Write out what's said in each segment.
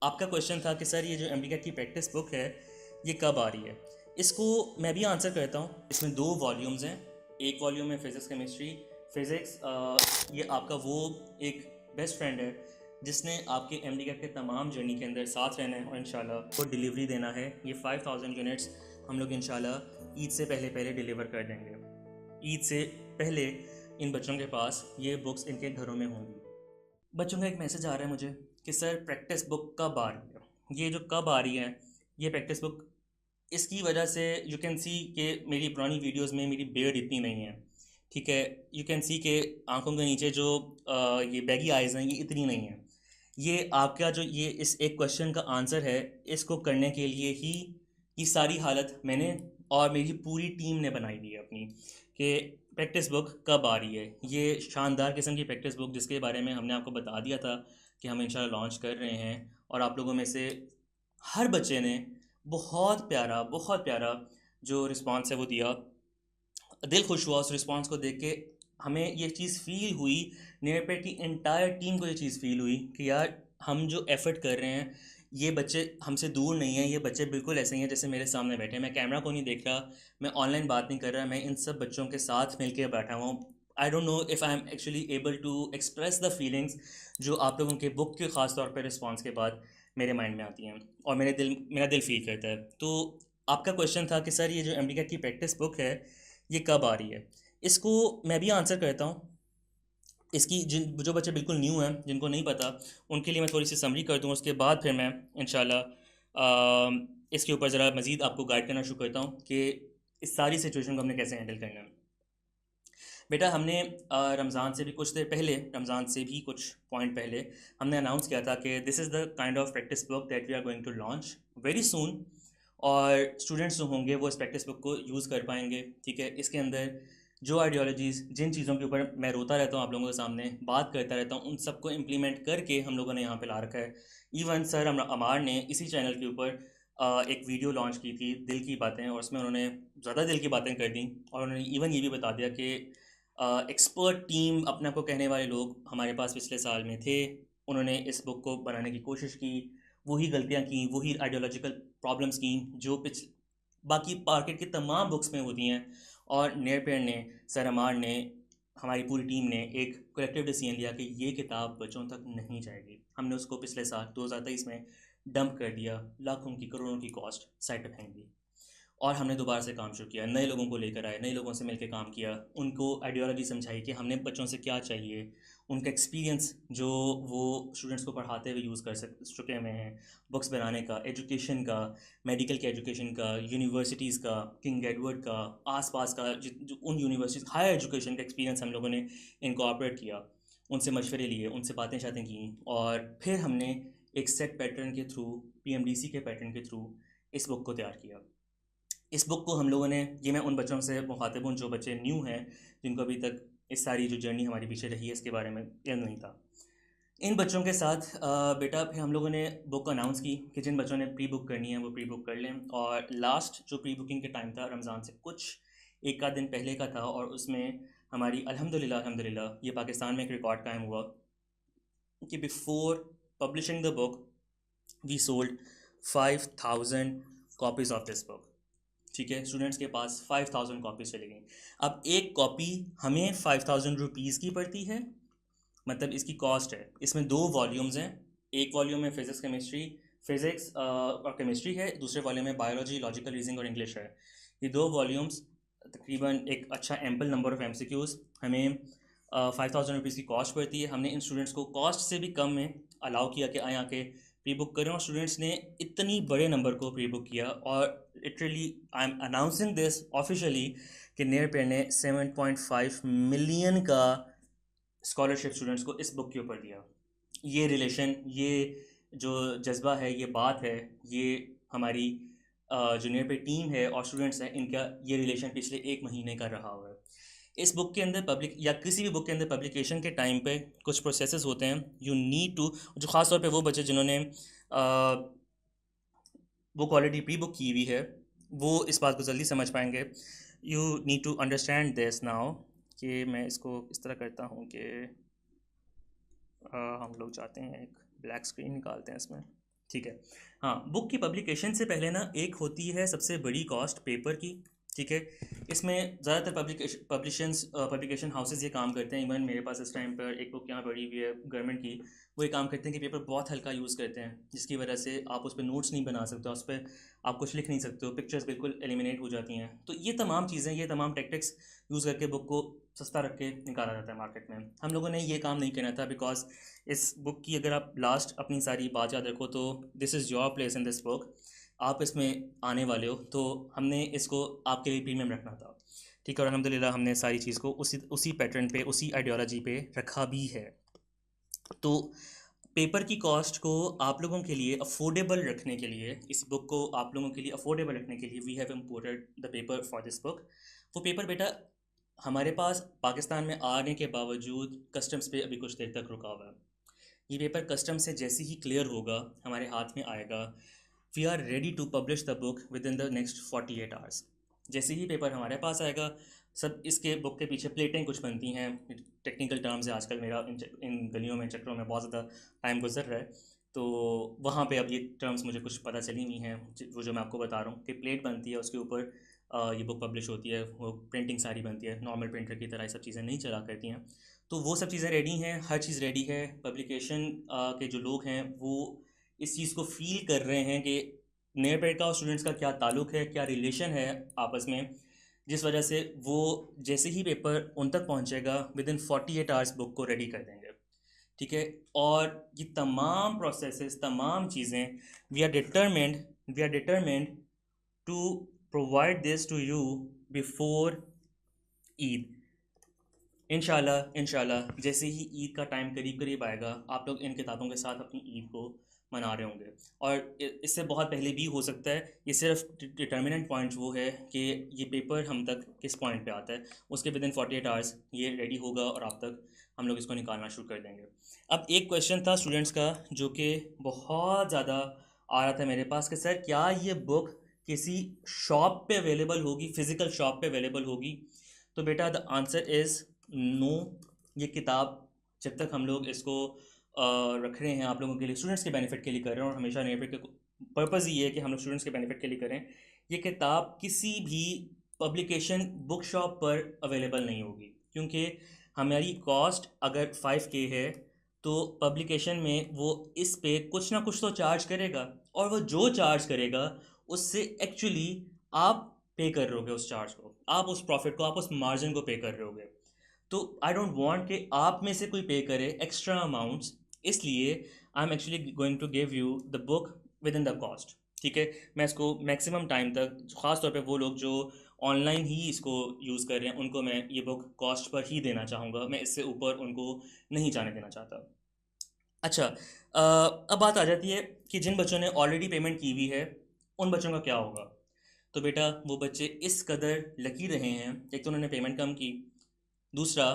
आपका क्वेश्चन था कि सर ये जो एमडीकैट की प्रैक्टिस बुक है ये कब आ रही है। इसको मैं भी आंसर करता हूँ। इसमें दो वॉल्यूम्स हैं। एक वॉल्यूम है फिज़िक्स केमिस्ट्री। फिज़िक्स ये आपका वो एक बेस्ट फ्रेंड है जिसने आपके एमडीकैट के तमाम जर्नी के अंदर साथ रहना है और इंशाल्लाह को डिलीवरी देना है। ये 5000 यूनिट्स हम लोग इंशाल्लाह ईद से पहले पहले डिलीवर कर देंगे। ईद से पहले इन बच्चों के पास ये बुक्स इनके घरों में होंगी। बच्चों का एक मैसेज आ रहा है मुझे कि सर प्रैक्टिस बुक कब आ रही है। ये जो कब आ रही है ये प्रैक्टिस बुक, इसकी वजह से यू कैन सी कि मेरी पुरानी वीडियोस में मेरी बेयर्ड इतनी नहीं है। ठीक है, यू कैन सी के आंखों के नीचे जो ये बैगी आइज़ हैं ये इतनी नहीं है। ये आपका जो ये इस एक क्वेश्चन का आंसर है, इसको करने के लिए ही ये सारी हालत मैंने और मेरी पूरी टीम ने बनाई हुई है अपनी, कि प्रैक्टिस बुक कब आ रही है। ये शानदार किस्म की प्रैक्टिस बुक जिसके बारे में हमने आपको बता दिया था कि हम इंशाल्लाह लॉन्च कर रहे हैं। और आप लोगों में से हर बच्चे ने बहुत प्यारा जो रिस्पांस है वो दिया। दिल खुश हुआ उस रिस्पांस को देख के। हमें ये चीज़ फ़ील हुई, नेयरपेट की एंटायर टीम को ये चीज़ फ़ील हुई कि यार हम जो एफ़र्ट कर रहे हैं ये बच्चे हमसे दूर नहीं हैं। ये बच्चे बिल्कुल ऐसे ही हैं जैसे मेरे सामने बैठे हैं। मैं कैमरा को नहीं देख रहा, मैं ऑनलाइन बात नहीं कर रहा, मैं इन सब बच्चों के साथ मिल के बैठा हुआ हूँ। I don't know if I am actually able to express the feelings जो आप लोगों के बुक के ख़ास तौर पर रिस्पॉन्स के बाद मेरे माइंड में आती हैं और मेरा दिल फील करता है। तो आपका क्वेश्चन था कि सर ये जो एमडीकैट की प्रैक्टिस बुक है ये कब आ रही है। इसको मैं भी आंसर करता हूँ। इसकी जिन जो बच्चे बिल्कुल न्यू हैं जिनको नहीं पता उनके लिए मैं थोड़ी सी समरी कर दूँ, उसके बाद फिर मैं इंशाल्लाह इसके ऊपर ज़रा मज़ीद आपको गाइड करना शुरू करता हूँ कि इस सारी सिचुएशन को हमने कैसे हैंडल करना है। बेटा हमने रमज़ान से भी कुछ देर पहले, रमज़ान से भी कुछ पॉइंट पहले हमने अनाउंस किया था कि this is the kind of practice book that we are going to launch very soon. और स्टूडेंट्स जो होंगे वो इस प्रैक्टिस बुक को यूज़ कर पाएंगे। ठीक है, इसके अंदर जो आइडियोलॉजीज़ जिन चीज़ों के ऊपर मैं रोता रहता हूँ आप लोगों के सामने बात करता रहता हूँ उन सबको इम्प्लीमेंट करके हम लोगों ने यहाँ पे ला रखा है। इवन सर अमार ने इसी चैनल के ऊपर एक वीडियो लॉन्च की थी दिल की बातें, और उसमें उन्होंने ज़्यादा दिल की बातें कर दी। और उन्होंने इवन ये भी बता दिया कि एक्सपर्ट टीम अपने आप को कहने वाले लोग हमारे पास पिछले साल में थे। उन्होंने इस बुक को बनाने की कोशिश की, वही गलतियाँ की, वही आइडियोलॉजिकल प्रॉब्लम्स की जो बाकी मार्केट की तमाम बुक्स में होती हैं। और नेरपेयर ने, सर अमार ने, हमारी पूरी टीम ने एक कलेक्टिव डिसीजन लिया कि ये किताब बच्चों तक नहीं जाएगी। हमने उसको पिछले साल 2023 में डंप कर दिया, लाखों की करोड़ों की कॉस्ट साइड पर फेंक दी। और हमने दोबारा से काम शुरू किया, नए लोगों को लेकर आए, नए लोगों से मिलकर काम किया, उनको आइडियोलॉजी समझाई कि हमने बच्चों से क्या चाहिए, उनका एक्सपीरियंस जो वो स्टूडेंट्स को पढ़ाते हुए यूज़ कर चुके हुए हैं, बुक्स बनाने का, एजुकेशन का, मेडिकल के एजुकेशन का, यूनिवर्सिटीज़ का, किंग एडवर्ड का, आसपास का जो उन यूनिवर्सिटीज़ हायर एजुकेशन का एक्सपीरियंस हम लोगों ने इनकॉर्पोरेट किया। उनसे मशवरे लिए, उनसे बातें शातें की, और फिर हमने एक सेट पैटर्न के थ्रू, पीएमडीसी के पैटर्न के थ्रू इस बुक को तैयार किया। इस बुक को हम लोगों ने, ये मैं उन बच्चों से मुखातिब हूँ जो बच्चे न्यू हैं, जिनको अभी तक इस सारी जो जर्नी हमारी पीछे रही है इसके बारे में इल्म नहीं था। इन बच्चों के साथ बेटा फिर हम लोगों ने बुक अनाउंस की कि जिन बच्चों ने प्री बुक करनी है वो प्री बुक कर लें। और लास्ट जो प्री बुकिंग के टाइम था रमज़ान से कुछ एक आध दिन पहले का था, और उसमें हमारी अल्हम्दुलिल्लाह अल्हम्दुलिल्लाह ये पाकिस्तान में एक रिकॉर्ड कायम हुआ कि before publishing the book we sold 5000 copies of this book. ठीक है, स्टूडेंट्स के पास 5000 कॉपीज़ चली गई। अब एक कॉपी हमें 5000 रुपीज़ की पड़ती है, मतलब इसकी कॉस्ट है। इसमें दो वॉल्यूम्स हैं। एक वॉल्यूम में फिज़िक्स केमिस्ट्री, फिज़िक्स और केमिस्ट्री है, दूसरे वॉल्यूम में बायोलॉजी, लॉजिकल रीजनिंग और इंग्लिश है। ये दो वॉल्यूम्स तकरीबन एक अच्छा एम्पल नंबर ऑफ़ एमसीक्यूज़ हमें 5000 रुपीज़ की कॉस्ट पड़ती है। हमने इन स्टूडेंट्स को कॉस्ट से भी कम में अलाउ किया कि आए आके प्री बुक करें, और स्टूडेंट्स ने इतनी बड़े नंबर को प्री बुक किया। और literally I am announcing this officially कि नेयर पेयर ने 7.5 मिलियन का स्कॉलरशिप स्टूडेंट्स को इस बुक के ऊपर दिया। ये रिलेशन, ये जो जज्बा है, ये बात है, ये हमारी जो नियर पे टीम है और स्टूडेंट्स हैं, इनका ये रिलेशन पिछले एक महीने का रहा हुआ है। इस बुक के अंदर पब्लिक या किसी भी बुक के अंदर पब्लिकेशन के टाइम पे कुछ प्रोसेसेस होते हैं। यू नीड टू, जो ख़ास तौर पे वो बच्चे जिन्होंने बुक ऑलरेडी प्री बुक की हुई है वो इस बात को जल्दी समझ पाएंगे। You need to understand this now, कि मैं इसको इस तरह करता हूँ कि हम लोग चाहते हैं एक ब्लैक स्क्रीन निकालते हैं इसमें। ठीक है। हाँ, बुक की पब्लिकेशन से पहले ना एक होती है सबसे बड़ी कॉस्ट पेपर की। ठीक है, इसमें ज़्यादातर पब्लिकेशन हाउसेज ये काम करते हैं। इवन मेरे पास इस टाइम पर एक बुक यहाँ पड़ी हुई है गवर्नमेंट की, वो ये काम करते हैं कि पेपर बहुत हल्का यूज़ करते हैं, जिसकी वजह से आप उस पर नोट्स नहीं बना सकते, उस पर आप कुछ लिख नहीं सकते हो, पिक्चर्स बिल्कुल एलिमिनेट हो जाती हैं। तो ये तमाम चीज़ें, ये तमाम टेक्टिक्स यूज़ करके बुक को सस्ता रख के निकाला जाता है मार्केट में। हम लोगों ने ये काम नहीं करना था, बिकॉज इस बुक की अगर आप लास्ट अपनी सारी बात याद रखो तो this is your place in this book, आप इसमें आने वाले हो, तो हमने इसको आपके लिए प्रीमियम रखना था। ठीक है, और अल्हम्दुलिल्लाह हमने सारी चीज़ को उसी उसी पैटर्न पे, उसी आइडियोलॉजी पे रखा भी है। तो पेपर की कॉस्ट को आप लोगों के लिए अफोर्डेबल रखने के लिए, इस बुक को आप लोगों के लिए अफोर्डेबल रखने के लिए we have imported the paper for this book. वो पेपर बेटा हमारे पास पाकिस्तान में आने के बावजूद कस्टम्स पे अभी कुछ देर तक रुका हुआ है। ये पेपर कस्टम से जैसे ही क्लियर होगा, हमारे हाथ में आएगा, we are ready to publish the book within the next 48 hours. जैसे ही पेपर हमारे पास आएगा, सब इसके बुक के पीछे प्लेटें कुछ बनती हैं, टेक्निकल टर्म्स है, आजकल मेरा इन गलियों में चक्रों में बहुत ज़्यादा टाइम गुजर रहा है, तो वहाँ पे अब ये टर्म्स मुझे कुछ पता चली हुई हैं, वो जो मैं आपको बता रहा हूँ कि प्लेट बनती है, उसके ऊपर ये बुक पब्लिश होती है, वो प्रिंटिंग सारी बनती है, नॉर्मल प्रिंटर की तरह ये सब चीज़ें नहीं चला करती हैं। तो वो सब चीज़ें रेडी हैं, हर चीज़ रेडी है। पब्लिकेशन के जो लोग हैं वो इस चीज़ को फील कर रहे हैं कि नियर का और स्टूडेंट्स का क्या ताल्लुक़ है, क्या रिलेशन है आपस में, जिस वजह से वो जैसे ही पेपर उन तक पहुंचेगा विद इन 48 आवर्स बुक को रेडी कर देंगे। ठीक है, और ये तमाम प्रोसेसेस, तमाम चीज़ें, we are determined to provide this to you before Eid. इंशाल्लाह जैसे ही ईद का टाइम करीब करीब आएगा, आप लोग इन किताबों के साथ अपनी ईद को मना रहे होंगे। और इससे बहुत पहले भी हो सकता है। ये सिर्फ डिटर्मिनेंट पॉइंट वो है कि ये पेपर हम तक किस पॉइंट पे आता है, उसके विद इन 48 आवर्स ये रेडी होगा और आप तक हम लोग इसको निकालना शुरू कर देंगे। अब एक क्वेश्चन था स्टूडेंट्स का जो कि बहुत ज़्यादा आ रहा था मेरे पास कि सर क्या ये बुक किसी शॉप पे अवेलेबल होगी, फ़िज़िकल शॉप पे अवेलेबल होगी? तो बेटा द आंसर इज़ नो। ये किताब जब तक हम लोग इसको रख रहे हैं आप लोगों के लिए, स्टूडेंट्स के बेनिफिट के लिए कर रहे हैं, और हमेशा नेट के पर्पज़ ये है कि हम लोग स्टूडेंट्स के बेनिफिट के लिए करें। ये किताब किसी भी पब्लिकेशन बुक शॉप पर अवेलेबल नहीं होगी, क्योंकि हमारी कॉस्ट अगर 5K है तो पब्लिकेशन में वो इस पे कुछ ना कुछ तो चार्ज करेगा, और वो जो चार्ज करेगा उससे एक्चुअली आप पे कर रहे होगे उस चार्ज को, आप उस प्रॉफिट को, आप उस मार्जिन को पे कर रहे होगे। तो आई डोंट वांट कि आप में से कोई पे करे एक्स्ट्रा अमाउंट्स, इसलिए I am actually going to give you the book within the cost. ठीक है, मैं इसको मैक्सिमम टाइम तक, ख़ास तौर पे वो लोग जो ऑनलाइन ही इसको यूज़ कर रहे हैं, उनको मैं ये बुक कॉस्ट पर ही देना चाहूँगा, मैं इससे ऊपर उनको नहीं जाने देना चाहता। अच्छा, अब बात आ जाती है कि जिन बच्चों ने ऑलरेडी पेमेंट की हुई है उन बच्चों का क्या होगा? तो बेटा वो बच्चे इस कदर लकी रहे हैं, एक तो उन्होंने पेमेंट कम की, दूसरा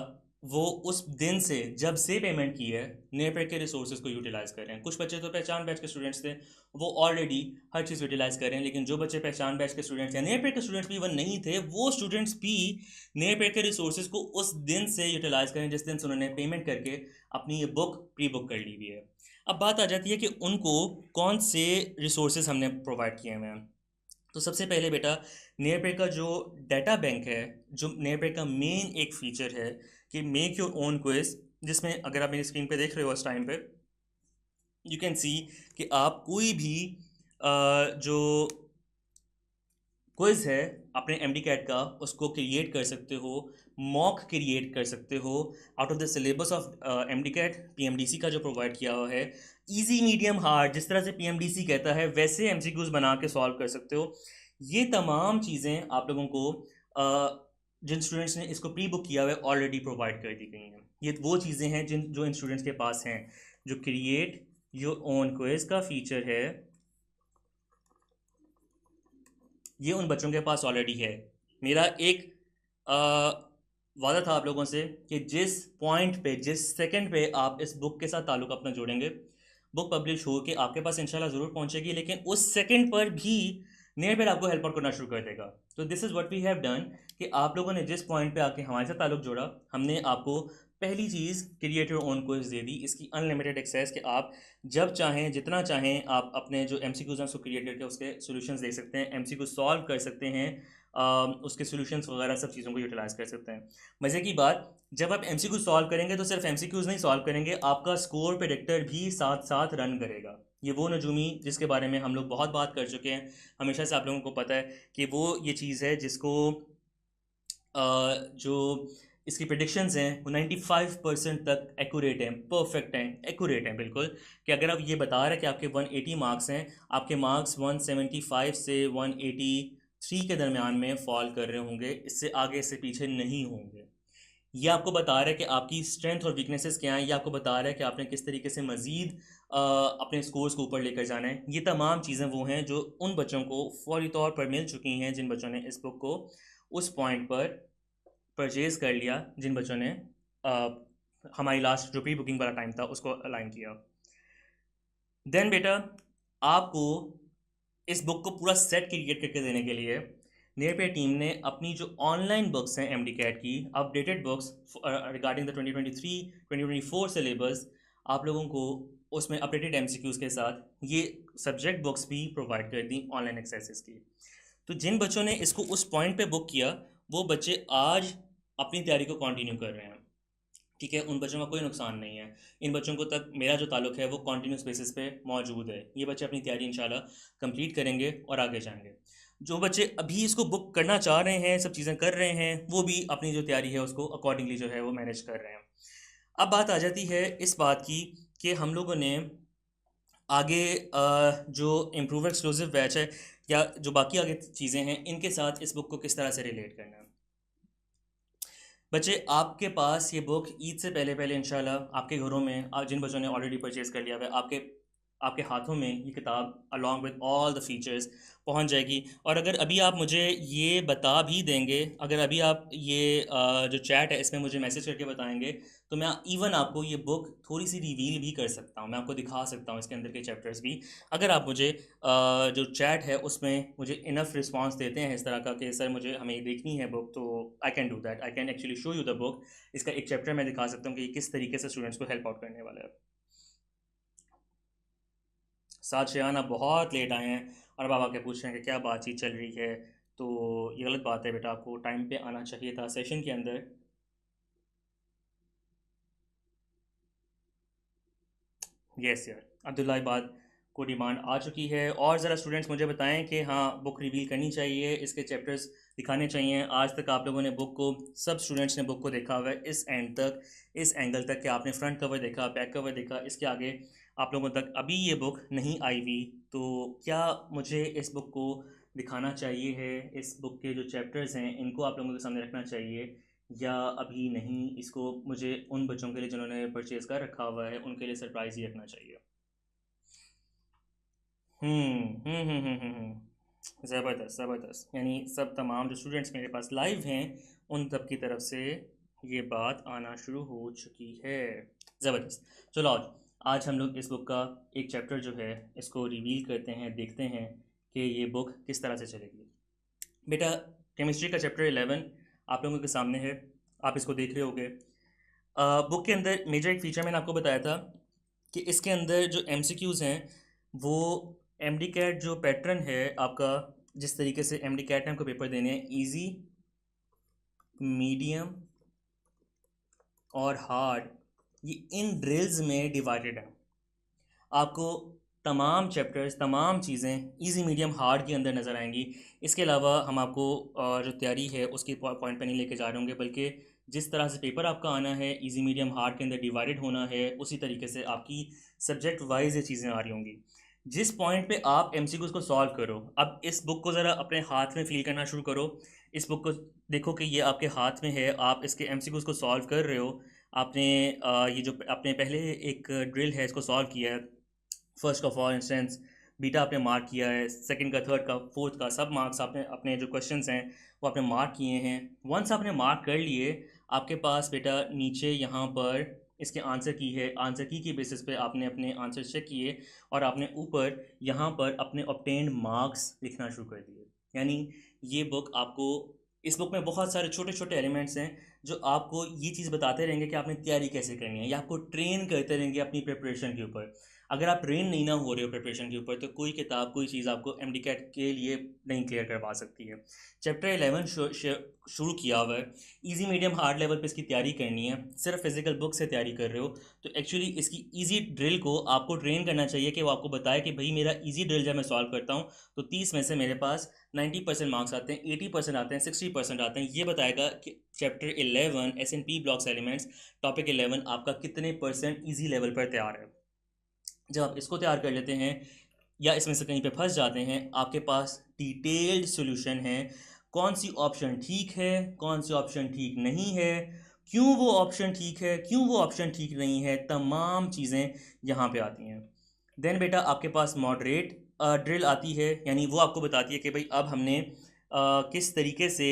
वो उस दिन से जब से पेमेंट की है नेटपेक के रिसोर्सेज को यूटिलाइज़ कर रहे हैं। कुछ बच्चे तो पहचान बैच के स्टूडेंट्स थे, वो ऑलरेडी हर चीज़ यूटिलाइज़ कर रहे हैं, लेकिन जो बच्चे पहचान बैच के स्टूडेंट्स या नेटपेक के स्टूडेंट्स भी इवन नहीं थे, वो स्टूडेंट्स भी नेटपेक के रिसोर्सेज को उस दिन से यूटिलाइज़ करें जिस दिन से उन्होंने पेमेंट करके अपनी ये बुक प्री बुक कर ली हुई है। अब बात आ जाती है कि उनको कौन से रिसोर्सेज हमने प्रोवाइड किए हुए हैं। तो सबसे पहले बेटा नियरपेड का जो डाटा बैंक है, जो नियरपेड का मेन एक फीचर है कि मेक योर ओन क्विज, जिसमें अगर आप मेरी स्क्रीन पे देख रहे हो इस टाइम पे, यू कैन सी कि आप कोई भी जो क्विज़ है अपने एम डी कैट का, उसको क्रिएट कर सकते हो, मॉक क्रिएट कर सकते हो out of the syllabus of M D CAT. P M D C का जो प्रोवाइड किया हुआ है, इजी मीडियम हार्ड, जिस तरह से पी एम डी सी कहता है वैसे एम सी क्यूज़ बना के सॉल्व कर सकते हो। ये तमाम चीज़ें आप लोगों को जिन स्टूडेंट्स ने इसको प्री बुक किया हुआ है ऑलरेडी प्रोवाइड कर दी गई हैं। ये वो चीज़ें हैं जो इन स्टूडेंट्स के पास हैं। जो क्रिएट योर ओन क्विज़ का फीचर है, ये उन बच्चों के पास ऑलरेडी है। मेरा एक वादा था आप लोगों से कि जिस पॉइंट पे, जिस सेकंड पे आप इस बुक के साथ ताल्लुक़ अपना जोड़ेंगे, बुक पब्लिश हो के आपके पास इंशाल्लाह ज़रूर पहुंचेगी, लेकिन उस सेकंड पर भी नेट पर आपको हेल्प आउट करना शुरू कर देगा। तो this is what we have done कि आप लोगों ने जिस पॉइंट पे आके हमारे साथ ताल्लुक़ जोड़ा, हमने आपको पहली चीज़ क्रिएट योर ओन क्विज दे दी, इसकी अनलिमिटेड एक्सेस कि आप जब चाहें जितना चाहें आप अपने जो एमसीक्यूज हैं उसको क्रिएट करके उसके सॉल्यूशंस देख सकते हैं, एमसीक्यू सॉल्व कर सकते हैं, उसके सॉल्यूशंस वगैरह सब चीज़ों को यूटिलाइज कर सकते हैं। मज़े की बात, जब आप एमसीक्यू सॉल्व करेंगे तो सिर्फ एमसीक्यूज नहीं सॉल्व करेंगे, आपका स्कोर प्रेडिक्टर भी साथ साथ रन करेगा। ये वो नजूमी जिसके बारे में हम लोग बहुत बात कर चुके हैं, हमेशा से आप लोगों को पता है कि वो ये चीज़ है जिसको जो इसकी प्रडिक्शंस हैं वो 95% तक एक्यूरेट हैं, परफेक्ट हैं, एक्यूरेट हैं बिल्कुल। कि अगर आप ये बता रहे हैं कि आपके 180 मार्क्स हैं, आपके मार्क्स 175 से 183 के दरमियान में फॉल कर रहे होंगे, इससे आगे इससे पीछे नहीं होंगे। ये आपको बता रहा है कि आपकी स्ट्रेंथ और वीकनेसेस क्या हैं, ये आपको बता रहा है कि आपने किस तरीके से मज़ीद अपने स्कोर्स को ऊपर लेकर जाना है। ये तमाम चीज़ें वो हैं जो उन बच्चों को फौरी तौर पर मिल चुकी हैं जिन बच्चों ने इस बुक को उस पॉइंट पर परचेज़ कर लिया, जिन बच्चों ने अ, हमारी लास्ट जो प्री बुकिंग वाला टाइम था उसको अलाइन किया। देन बेटा, आपको इस बुक को पूरा सेट क्रिएट करके देने के लिए नियरपे टीम ने अपनी जो ऑनलाइन बुक्स हैं एमडी कैट की updated books regarding the 2023-2024 syllabus, आप लोगों को उसमें अपडेटेड एमसीक्यूज़ के साथ ये सब्जेक्ट बुक्स भी प्रोवाइड कर दी ऑनलाइन एक्सेसेस की। तो जिन बच्चों ने इसको उस पॉइंट पे बुक किया वो बच्चे आज अपनी तैयारी को कंटिन्यू कर रहे हैं, ठीक है, उन बच्चों का कोई नुकसान नहीं है। इन बच्चों को तक मेरा जो ताल्लुक है वो कॉन्टीन्यूस बेसिस पे मौजूद है। ये बच्चे अपनी तैयारी इंशाल्लाह कंप्लीट करेंगे और आगे जाएंगे। जो बच्चे अभी इसको बुक करना चाह रहे हैं, सब चीज़ें कर रहे हैं, वो भी अपनी जो तैयारी है उसको अकॉर्डिंगली जो है वो मैनेज कर रहे हैं। अब बात आ जाती है इस बात की कि हम लोगों ने आगे जो इम्प्रूव एक्सक्लूसिव बैच है या जो बाकी आगे चीज़ें हैं इनके साथ इस बुक को किस तरह से रिलेट करना है। बच्चे, आपके पास ये बुक ईद से पहले पहले इंशाल्लाह आपके घरों में जिन बच्चों ने ऑलरेडी परचेज़ कर लिया है आपके आपके हाथों में ये किताब along with all the features पहुंच जाएगी। और अगर अभी आप मुझे ये बता भी देंगे, अगर अभी आप ये जो चैट है इसमें मुझे मैसेज करके बताएंगे, तो मैं इवन आपको ये बुक थोड़ी सी रिवील भी कर सकता हूँ, मैं आपको दिखा सकता हूँ इसके अंदर के चैप्टर्स भी। अगर आप मुझे जो चैट है उसमें मुझे इनफ रिस्पांस देते हैं इस तरह का कि सर मुझे हमें देखनी है बुक, तो I can do that, I can actually show you the book. इसका एक चैप्टर मैं दिखा सकता हूँ कि किस तरीके से स्टूडेंट्स को हेल्प आउट करने वाला है। साथ शयान आप बहुत लेट आए हैं और अब आप आके पूछ रहे हैं कि क्या बातचीत चल रही है, तो ये गलत बात है बेटा, आपको टाइम पे आना चाहिए था सेशन के अंदर। यस यार, अब्दुल्ला इबाद को डिमांड आ चुकी है और ज़रा स्टूडेंट्स मुझे बताएं कि हाँ बुक रिवील करनी चाहिए, इसके चैप्टर्स दिखाने चाहिए। आज तक आप लोगों ने बुक को, सब स्टूडेंट्स ने बुक को देखा हुआ है इस एंड तक, इस एंगल तक कि आपने फ्रंट कवर देखा, बैक कवर देखा, इसके आगे आप लोगों तक अभी ये बुक नहीं आई हुई। तो क्या मुझे इस बुक को दिखाना चाहिए है, इस बुक के जो चैप्टर्स हैं इनको आप लोगों के सामने रखना चाहिए, या अभी नहीं, इसको मुझे उन बच्चों के लिए जिन्होंने परचेज़ कर रखा हुआ है उनके लिए सरप्राइज़ ही रखना चाहिए? ज़बरदस्त ज़बरदस्त, यानी सब तमाम जो स्टूडेंट्स मेरे पास लाइव हैं उन सब की तरफ से ये बात आना शुरू हो चुकी है। ज़बरदस्त। चलो आज हम लोग इस बुक का एक चैप्टर जो है इसको रिवील करते हैं, देखते हैं कि ये बुक किस तरह से चलेगी। बेटा, केमिस्ट्री का चैप्टर 11 आप लोगों के सामने है, आप इसको देख रहे होगे। बुक के अंदर मेजर एक फ़ीचर मैंने आपको बताया था कि इसके अंदर जो एमसीक्यूज़ हैं वो एमडी कैट जो पैटर्न है आपका, जिस तरीके से एमडी कैट ने आपको पेपर देने हैं, इजी, मीडियम और हार्ड, ये इन ड्रिल्स में डिवाइडेड है। आपको तमाम चैप्टर्स, तमाम चीज़ें इजी, मीडियम, हार्ड के अंदर नज़र आएंगी। इसके अलावा हम आपको जो तैयारी है उसकी पॉइंट पे नहीं लेके जा रहे होंगे, बल्कि जिस तरह से पेपर आपका आना है इजी, मीडियम, हार्ड के अंदर डिवाइडेड होना है, उसी तरीके से आपकी सब्जेक्ट वाइज ये चीज़ें आ रही होंगी। जिस पॉइंट पे आप एमसीक्यूज़ को सॉल्व करो, अब इस बुक को ज़रा अपने हाथ में फील करना शुरू करो। इस बुक को देखो कि ये आपके हाथ में है, आप इसके एमसीक्यूज़ को सॉल्व कर रहे हो। आपने ये जो आपने पहले एक ड्रिल है इसको सॉल्व किया है, फर्स्ट का फॉर इंस्टेंस बीटा आपने मार्क किया है, सेकंड का, थर्ड का, फोर्थ का, सब मार्क्स आपने अपने जो क्वेश्चंस हैं वो आपने मार्क किए हैं। वंस आपने मार्क कर लिए, आपके पास बेटा नीचे यहाँ पर इसके आंसर की है, आंसर की बेसिस पे आपने अपने आंसर चेक किए और आपने ऊपर यहाँ पर अपने ऑब्टेन्ड मार्क्स लिखना शुरू कर दिए। यानी ये बुक आपको इस बुक में बहुत सारे छोटे छोटे एलिमेंट्स हैं जो आपको ये चीज़ बताते रहेंगे कि आपने तैयारी कैसे करनी है, या आपको ट्रेन करते रहेंगे अपनी प्रिपरेशन के ऊपर। अगर आप ट्रेन नहीं ना हो रहे हो प्रिपरेशन के ऊपर, तो कोई किताब कोई चीज़ आपको एम डी कैट के लिए नहीं क्लियर करवा सकती है। चैप्टर 11 शुरू किया हुआ है। इजी मीडियम हार्ड लेवल पे इसकी तैयारी करनी है। सिर्फ फिजिकल बुक से तैयारी कर रहे हो तो एक्चुअली इसकी इजी ड्रिल को आपको ट्रेन करना चाहिए कि वो आपको बताए कि भाई मेरा इजी ड्रिल जब मैं सॉल्व करता हूँ तो 30 में से मेरे पास 90% मार्क्स आते हैं, 80% आते हैं, 60% आते हैं। ये बताएगा कि chapter 11 S N P blocks elements topic 11 आपका कितने परसेंट ईजी लेवल पर तैयार है। जब आप इसको तैयार कर लेते हैं या इसमें से कहीं पे फंस जाते हैं, आपके पास डिटेल्ड सॉल्यूशन है, कौन सी ऑप्शन ठीक है, कौन सी ऑप्शन ठीक नहीं है, क्यों वो ऑप्शन ठीक है, क्यों वो ऑप्शन ठीक नहीं है, तमाम चीज़ें यहाँ पे आती हैं। देन बेटा आपके पास मॉडरेट ड्रिल आती है, यानी वो आपको बताती है कि भाई अब हमने किस तरीके से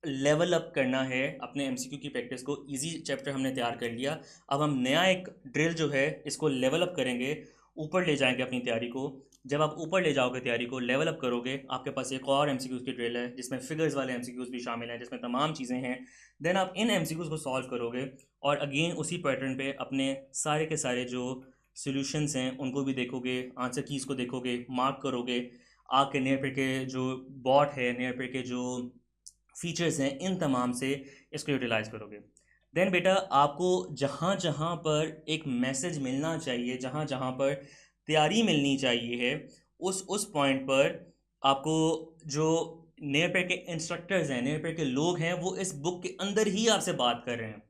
लेवल अप करना है अपने एमसीक्यू की प्रैक्टिस को। इजी चैप्टर हमने तैयार कर लिया, अब हम नया एक ड्रिल जो है इसको लेवल अप करेंगे, ऊपर ले जाएंगे अपनी तैयारी को। जब आप ऊपर ले जाओगे तैयारी को, लेवल अप करोगे, आपके पास एक और एमसीक्यूज़ की ड्रिल है जिसमें फिगर्स वाले एमसीक्यूज़ भी शामिल हैं, जिसमें तमाम चीज़ें हैं। देन आप इन एमसीक्यूज़ को सॉल्व करोगे और अगेन उसी पैटर्न पे अपने सारे के सारे जो सॉल्यूशंस हैं उनको भी देखोगे, आंसर कीज़ को देखोगे, मार्क करोगे, आपके नियर पे के जो बॉट है, नियर पे के जो फीचर्स हैं, इन तमाम से इसको यूटिलाइज़ करोगे। देन बेटा आपको जहाँ जहाँ पर एक मैसेज मिलना चाहिए, जहाँ जहाँ पर तैयारी मिलनी चाहिए है, उस पॉइंट पर आपको जो नियर पे के इंस्ट्रक्टर्स हैं, नियर पे के लोग हैं, वो इस बुक के अंदर ही आपसे बात कर रहे हैं।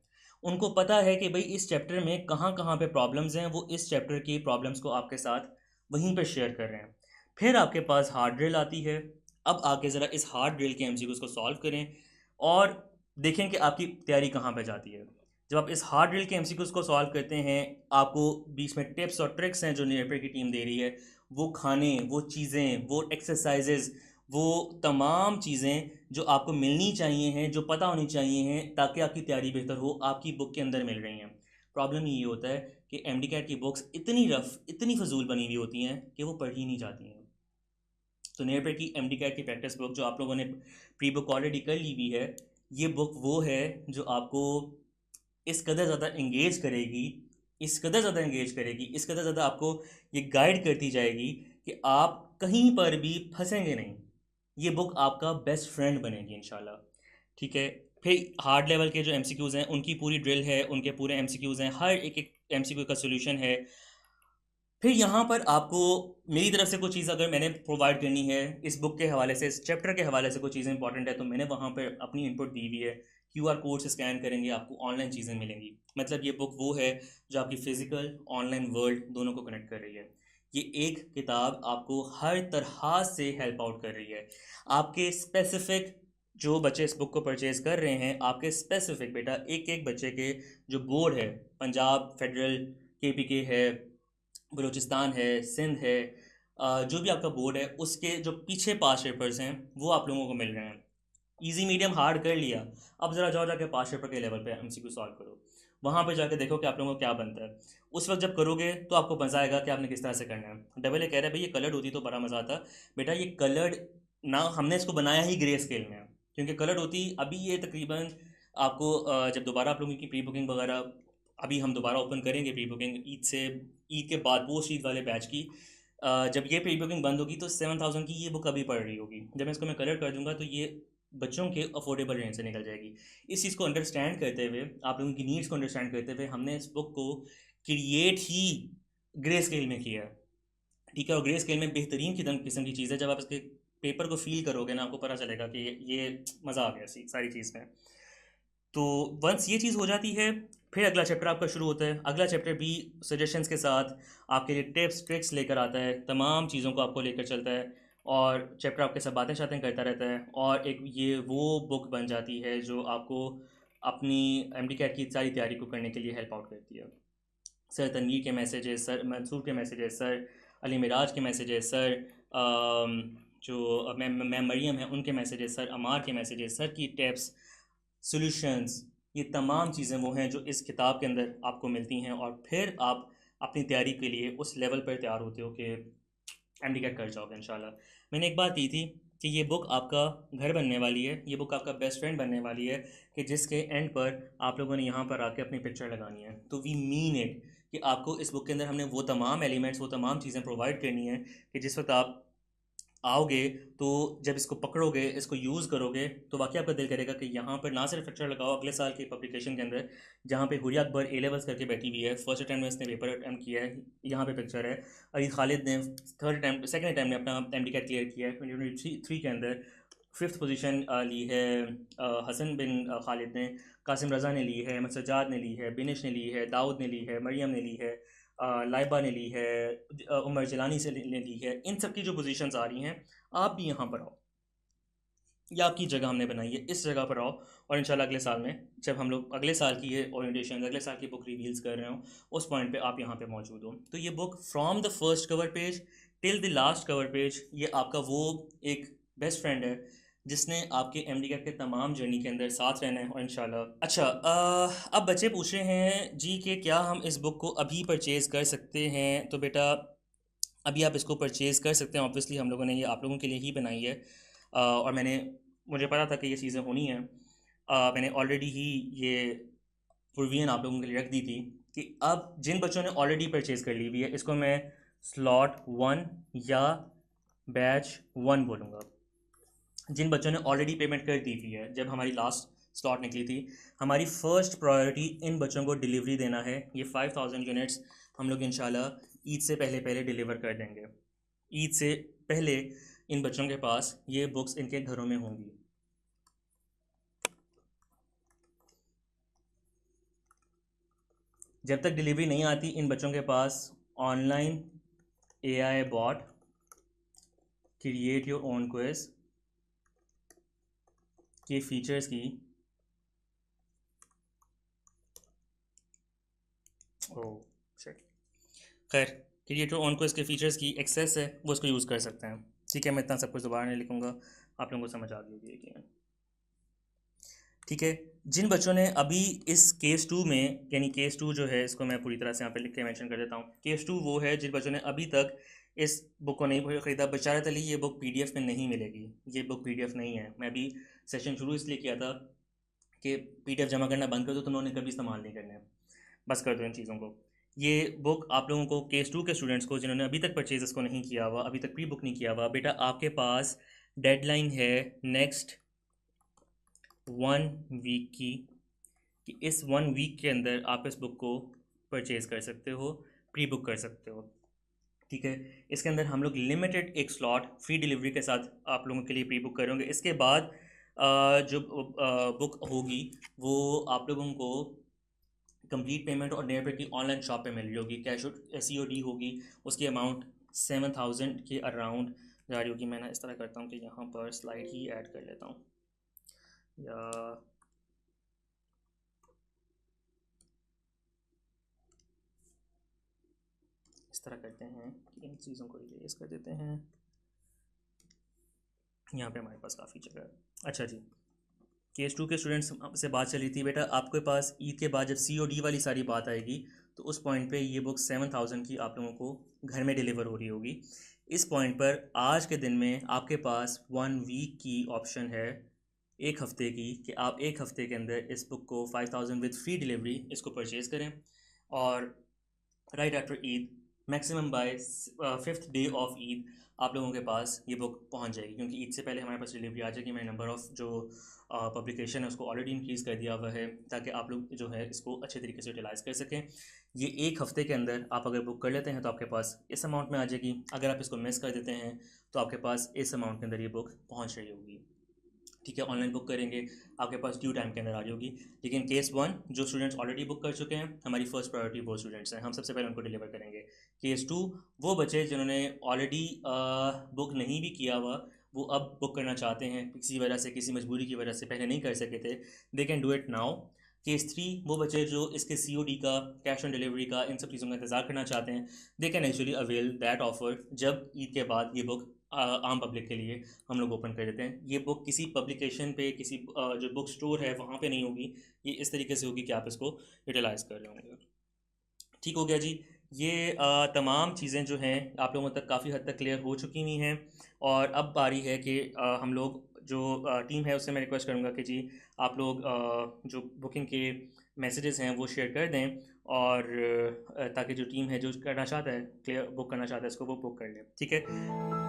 उनको पता है कि भाई इस चैप्टर में कहाँ कहाँ पे प्रॉब्लम्स हैं, वो इस चैप्टर की प्रॉब्लम्स को आपके साथ वहीं पर शेयर कर रहे हैं। फिर आपके पास हार्ड ड्रिल आती है। अब आके ज़रा इस हार्ड ड्रिल के एमसीक्यूज़ को सॉल्व करें और देखें कि आपकी तैयारी कहाँ पे जाती है। जब आप इस हार्ड ड्रिल के एमसीक्यूज़ को सॉल्व करते हैं, आपको बीच में टिप्स और ट्रिक्स हैं जो नियरपेड की टीम दे रही है, वो खाने, वो चीज़ें, वो एक्सरसाइजेज़, वो तमाम चीज़ें जो आपको मिलनी चाहिए हैं, जो पता होनी चाहिए हैं ताकि आपकी तैयारी बेहतर हो, आपकी बुक के अंदर मिल रही हैं। प्रॉब्लम ये होता है कि एमडी कैट की बुक्स इतनी रफ़, इतनी फजूल बनी हुई होती हैं कि वो पढ़ी नहीं जाती हैं। तो नियर की एम डी कैट की प्रैक्टिस बुक जो आप लोगों ने प्री बुक ऑलरेडी कर ली हुई है, ये बुक वो है जो आपको इस कदर ज़्यादा इंगेज करेगी, इस कदर ज़्यादा इंगेज करेगी, इस कदर ज़्यादा आपको ये गाइड करती जाएगी कि आप कहीं पर भी फंसेंगे नहीं। ये बुक आपका बेस्ट फ्रेंड बनेगी इंशाल्लाह। ठीक है। फिर हार्ड लेवल के जो एमसीक्यूज़ हैं उनकी पूरी ड्रिल है, उनके पूरे एमसीक्यूज़ हैं, हर एक एक एमसीक्यू का सोल्यूशन है। फिर यहाँ पर आपको मेरी तरफ से कुछ चीज़ अगर मैंने प्रोवाइड करनी है इस बुक के हवाले से, इस चैप्टर के हवाले से कुछ चीज़ें इंपॉर्टेंट है, तो मैंने वहाँ पर अपनी इनपुट दी हुई है। क्यूआर कोड से स्कैन करेंगे, आपको ऑनलाइन चीज़ें मिलेंगी। मतलब ये बुक वो है जो आपकी फ़िज़िकल ऑनलाइन वर्ल्ड दोनों को कनेक्ट कर रही है। ये एक किताब आपको हर तरह से हेल्प आउट कर रही है। आपके स्पेसिफ़िक जो बच्चे इस बुक को परचेज़ कर रहे हैं, आपके स्पेसिफ़िक बेटा एक एक बच्चे के जो बोर्ड है, पंजाब फेडरल, केपीके है, बलूचिस्तान है, सिंध है, जो भी आपका बोर्ड है उसके जो पीछे पास पेपर्स हैं वो आप लोगों को मिल रहे हैं। इजी मीडियम हार्ड कर लिया, अब ज़रा जाओ जाके पास पेपर के लेवल पे एमसीक्यू सॉल्व करो, वहाँ पे जाके देखो कि आप लोगों को क्या बनता है। उस वक्त जब करोगे तो आपको मज़ा आएगा कि आपने किस तरह से करना है। डबल ए कह रहा है भाई ये कलर्ड होती तो बड़ा मज़ा आता। बेटा ये कलर्ड ना, हमने इसको बनाया ही ग्रे स्केल में, क्योंकि कलर्ड होती अभी ये तकरीबन आपको जब दोबारा आप लोगों की प्री बुकिंग वगैरह, अभी हम दोबारा ओपन करेंगे प्री बुकिंग ईद से, ईद के बाद पोस्ट ईद वाले बैच की, जब ये प्री बुकिंग बंद होगी तो 7,000 की ये बुक अभी पड़ रही होगी। जब मैं इसको मैं कलर कर दूंगा तो ये बच्चों के अफोर्डेबल रेंज से निकल जाएगी। इस चीज़ को अंडरस्टैंड करते हुए, आप लोगों की नीड्स को अंडरस्टैंड करते हुए, हमने इस बुक को क्रिएट ही ग्रे स्केल में किया है। ठीक है। और ग्रे स्केल में बेहतरीन किस्म की चीज़ है। जब आप इसके पेपर को फील करोगे ना, आपको पता चलेगा कि ये मज़ा आ गया सारी चीज़ में। तो वंस ये चीज़ हो जाती है, फिर अगला चैप्टर आपका शुरू होता है। अगला चैप्टर भी सजेशंस के साथ आपके लिए टिप्स ट्रिक्स लेकर आता है, तमाम चीज़ों को आपको लेकर चलता है, और चैप्टर आपके साथ बातें शातें करता रहता है। और एक ये वो बुक बन जाती है जो आपको अपनी एम डी कैट की सारी तैयारी को करने के लिए हेल्प आउट करती है। सर तनवीर के मैसेजेस, सर मंसूर के मैसेजेस, सर अली मिराज के मैसेजेस, सर जो मैं मरियम है उनके मैसेजेस, सर अमार के मैसेजेस, सर की टिप्स, सॉल्यूशंस, ये तमाम चीज़ें वो हैं जो इस किताब के अंदर आपको मिलती हैं। और फिर आप अपनी तैयारी के लिए उस लेवल पर तैयार होते हो कि एम डी कैट कर जाओगे इंशाल्लाह। मैंने एक बात की थी कि ये बुक आपका घर बनने वाली है, ये बुक आपका बेस्ट फ्रेंड बनने वाली है, कि जिसके एंड पर आप लोगों ने यहाँ पर आके अपनी पिक्चर लगानी है। तो वी मीन इट कि आपको इस बुक के अंदर हमने वो तमाम एलिमेंट्स, वो तमाम चीज़ें प्रोवाइड करनी है कि जिस वक्त आप आओगे तो जब इसको पकड़ोगे, इसको यूज़ करोगे, तो वाकई आपका दिल करेगा कि यहाँ पर ना सिर्फ पिक्चर लगाओ अगले साल की पब्लिकेशन के अंदर, जहाँ पे हुरिया अकबर ए लेवल्स करके बैठी हुई है, फर्स्ट अटैम्प्ट में इसने पेपर अटैम्प्ट किया है, यहाँ पे पिक्चर है। अली खालिद ने थर्ड अटैम्प्ट, सेकंड अटैम्प्ट में अपना एम डी कैट क्लियर किया है 2023 के अंदर, फिफ्थ पोजीशन ली है। हसन बिन खालिद ने, कासिम रज़ा ने ली है, अहमद सज्जाद ने ली है, बिनिश ने ली है, दाऊद ने ली है, मरियम ने ली है, लाइबा ने ली है, उमर जलानी से ने ली है। इन सब की जो पोजीशंस आ रही हैं, आप भी यहाँ पर आओ, ये आपकी जगह हमने बनाई है, इस जगह पर आओ। और इंशाल्लाह अगले साल में जब हम लोग अगले साल की ये ओरिएंटेशन, अगले साल की बुक रिवील्स कर रहे हो, उस पॉइंट पे आप यहाँ पे मौजूद हो। तो ये book from the first cover page till the last cover page, ये आपका वो एक बेस्ट फ्रेंड है जिसने आपके एम डी के तमाम जर्नी के अंदर साथ रहना है। और इंशाल्लाह अच्छा, अब बच्चे पूछ रहे हैं जी कि क्या हम इस बुक को अभी परचेज़ कर सकते हैं? तो बेटा अभी आप इसको परचेज़ कर सकते हैं। ऑब्वियसली हम लोगों ने ये आप लोगों के लिए ही बनाई है, और मुझे पता था कि ये चीज़ें होनी हैं। मैंने ऑलरेडी ही ये प्रोविजन आप लोगों के लिए रख दी थी कि अब जिन बच्चों ने ऑलरेडी परचेज़ कर ली हुई है, इसको मैं स्लॉट 1 या बैच 1 बोलूँगा। जिन बच्चों ने ऑलरेडी पेमेंट कर दी हुई है, जब हमारी लास्ट स्लॉट निकली थी, हमारी फ़र्स्ट प्रायोरिटी इन बच्चों को डिलीवरी देना है। ये 5000 यूनिट्स हम लोग इंशाल्लाह ईद से पहले पहले डिलीवर कर देंगे। ईद से पहले इन बच्चों के पास ये बुक्स इनके घरों में होंगी। जब तक डिलीवरी नहीं आती इन बच्चों के पास online AI bot, create your own quiz के फीचर्स की शिट, खैर क्रिएट योर ओन क्विज के फीचर्स की एक्सेस है, वो उसको यूज़ कर सकते हैं। ठीक है, मैं इतना सब कुछ दोबारा नहीं लिखूँगा, आप लोगों को समझ आ गई होगी कि ठीक है। जिन बच्चों ने अभी इस केस 2 में, यानी केस 2 जो है, इसको मैं पूरी तरह से यहाँ पे लिख के मेंशन कर देता हूँ। केस 2 वो है जिन बच्चों ने अभी तक इस बुक को नहीं ख़रीदा। बचारत अली, ये बुक PDF में नहीं मिलेगी, ये बुक PDF नहीं है। मैं अभी सेशन शुरू इसलिए किया था कि PDF जमा करना बंद कर दो तो उन्होंने कभी इस्तेमाल नहीं करना है, बस कर दो इन चीज़ों को। ये बुक आप लोगों को, केस 2 के स्टूडेंट्स को जिन्होंने अभी तक परचेज इसको नहीं किया हुआ, अभी तक प्री बुक नहीं किया हुआ, बेटा आपके पास डेडलाइन है नेक्स्ट 1 वीक की, कि इस 1 वीक के अंदर आप इस बुक को परचेज़ कर सकते हो, प्री बुक कर सकते हो। ठीक है, इसके अंदर हम लोग लिमिटेड एक स्लॉट फ्री डिलीवरी के साथ आप लोगों के लिए प्री बुक करेंगे। इसके बाद जो बुक होगी वो आप लोगों को कंप्लीट पेमेंट और डेढ़ रुपये की ऑनलाइन शॉप पे मिल रही होगी। कैश COD होगी, उसकी अमाउंट 7000 के अराउंड जा रही होगी। मैं ना इस तरह करता हूँ कि यहाँ पर स्लाइड ही ऐड कर लेता हूँ, या इस तरह करते हैं कि इन चीज़ों को इरेज कर देते हैं। यहाँ पे हमारे पास काफ़ी जगह है। अच्छा जी, केस 2 के स्टूडेंट्स से बात चली थी, बेटा आपके पास ईद के बाद जब COD वाली सारी बात आएगी तो उस पॉइंट पे ये बुक 7000 की आप लोगों को घर में डिलीवर हो रही होगी। इस पॉइंट पर आज के दिन में आपके पास 1 वीक की ऑप्शन है, एक हफ़्ते की, कि आप एक हफ़्ते के अंदर इस बुक को 5000 विद फ्री डिलीवरी इसको परचेज़ करें, और right after Eid, maximum bye 5th day of Eid, आप लोगों के पास ये बुक पहुंच जाएगी। क्योंकि ईद से पहले हमारे पास डिलीवरी आ जाएगी। मैंने नंबर ऑफ़ जो पब्लिकेशन है उसको ऑलरेडी इंक्रीज़ कर दिया हुआ है, ताकि आप लोग जो है इसको अच्छे तरीके से यूटिलाइज़ कर सकें। ये एक हफ़्ते के अंदर आप अगर बुक कर लेते हैं तो आपके पास इस अमाउंट में आ जाएगी। अगर आप इसको मिस कर देते हैं तो आपके पास इस अमाउंट के अंदर ये बुक पहुँच रही होगी। ठीक है, ऑनलाइन बुक करेंगे आपके पास ड्यू टाइम के अंदर आ रही होगी। लेकिन केस 1 जो स्टूडेंट्स ऑलरेडी बुक कर चुके हैं, हमारी फर्स्ट प्रायोरिटी वो स्टूडेंट्स हैं, हम सबसे पहले उनको डिलीवर करेंगे। केस 2 वो बच्चे जिन्होंने ऑलरेडी बुक नहीं भी किया हुआ, वो अब बुक करना चाहते हैं, किसी वजह से, किसी मजबूरी की वजह से पहले नहीं कर सके थे, they can do it now. Case 3 वो बच्चे जो इसके COD का, कैश ऑन डिलीवरी का, इन सब चीज़ों का इंतज़ार करना चाहते हैं, they can actually avail that offer जब ईद के बाद ये बुक आम पब्लिक के लिए हम लोग ओपन कर देते हैं। ये बुक किसी पब्लिकेशन पे, किसी जो बुक स्टोर है वहाँ पे नहीं होगी, ये इस तरीके से होगी कि आप इसको यूटिलाइज़ कर रहे होंगे। ठीक हो गया जी। ये तमाम चीज़ें जो हैं आप लोगों तक काफ़ी हद तक क्लियर हो चुकी हुई हैं। और अब बारी है कि हम लोग जो टीम है उससे मैं रिक्वेस्ट करूँगा कि जी आप लोग जो बुकिंग के मैसेजेस हैं वो शेयर कर दें, और ताकि जो टीम है जो करना चाहता है क्लियर बुक करना चाहता है इसको वो बुक कर ले, ठीक है।